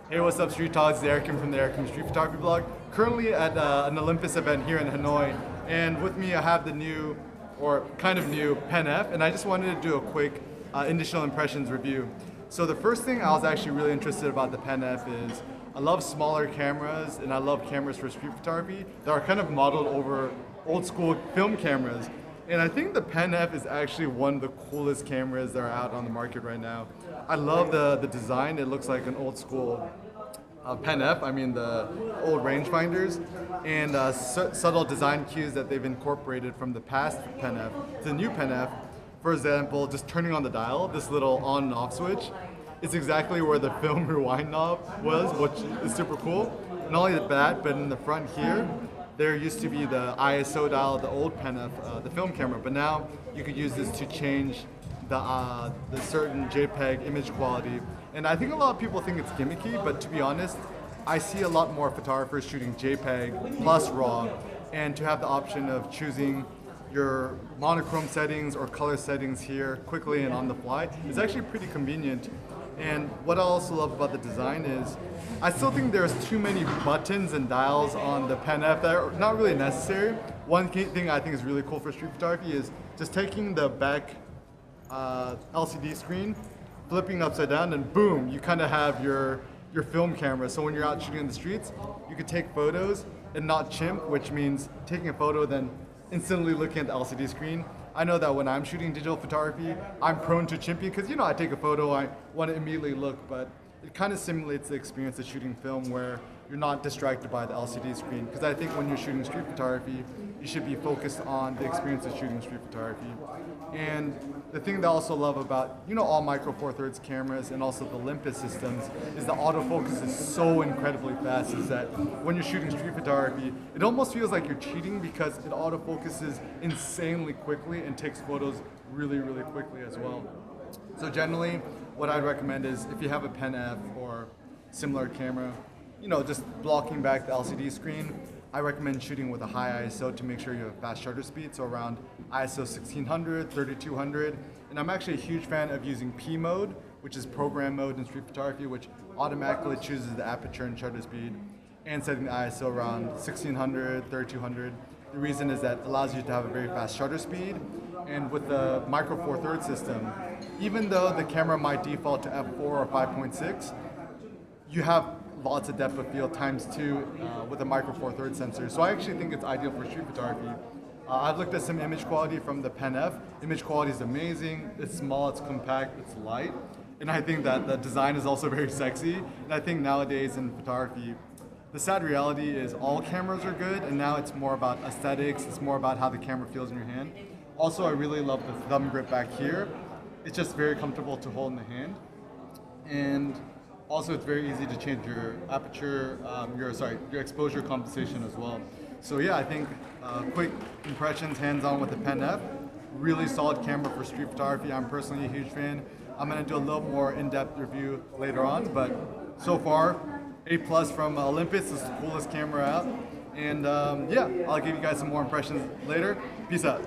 Hey, what's up, Street Talks? It's Eric from the Eric Street Photography blog. Currently at an Olympus event here in Hanoi, and with me I have the new, or kind of new, Pen F, and I just wanted to do a quick initial impressions review. So the first thing I was actually really interested about the Pen F is I love smaller cameras, and I love cameras for street photography that are kind of modeled over old school film cameras. And I think the Pen F is actually one of the coolest cameras that are out on the market right now. I love the design. It looks like an old school Pen F, I mean the old rangefinders, and subtle design cues that they've incorporated from the past Pen F to the new Pen F. For example, just turning on the dial, this little on and off switch, is exactly where the film rewind knob was, which is super cool. Not only that, but in the front here, there used to be the ISO dial, the old Pen F, the film camera, but now you could use this to change the certain JPEG image quality. And I think a lot of people think it's gimmicky, but to be honest, I see a lot more photographers shooting JPEG plus RAW, and to have the option of choosing your monochrome settings or color settings here quickly and on the fly is actually pretty convenient. And what I also love about the design is I still think there's too many buttons and dials on the Pen F that are not really necessary. One key thing I think is really cool for street photography is just taking the back LCD screen, flipping upside down, and boom, you kind of have your film camera. So when you're out shooting in the streets, you could take photos and not chimp, which means taking a photo then instantly looking at the LCD screen. I know that when I'm shooting digital photography, I'm prone to chimping because, I take a photo, I want to immediately look, but it kind of simulates the experience of shooting film where you're not distracted by the LCD screen. Because I think when you're shooting street photography, you should be focused on the experience of shooting street photography. And the thing that I also love about, all Micro Four Thirds cameras and also the Olympus systems is the autofocus is so incredibly fast, is that when you're shooting street photography, it almost feels like you're cheating because it autofocuses insanely quickly and takes photos really, really quickly as well. So generally, what I'd recommend is if you have a Pen F or similar camera, just blocking back the LCD screen, I recommend shooting with a high ISO to make sure you have fast shutter speed, so around ISO 1600, 3200. And I'm actually a huge fan of using P mode, which is program mode in street photography, which automatically chooses the aperture and shutter speed, and setting the ISO around 1600, 3200. The reason is that it allows you to have a very fast shutter speed. And with the Micro Four Thirds system, even though the camera might default to f4 or 5.6, you have lots of depth of field times 2 with a Micro Four Thirds sensor. So I actually think it's ideal for street photography. I've looked at some image quality from the Pen F. Image quality is amazing. It's small, it's compact, it's light. And I think that the design is also very sexy. And I think nowadays in photography, the sad reality is all cameras are good, and now it's more about aesthetics, it's more about how the camera feels in your hand. Also, I really love the thumb grip back here. It's just very comfortable to hold in the hand. And also, it's very easy to change your aperture, your exposure compensation as well. So yeah, I think quick impressions, hands-on with the Pen F. Really solid camera for street photography. I'm personally a huge fan. I'm gonna do a little more in-depth review later on, but so far, A+ from Olympus is the coolest camera out. And yeah, I'll give you guys some more impressions later. Peace out.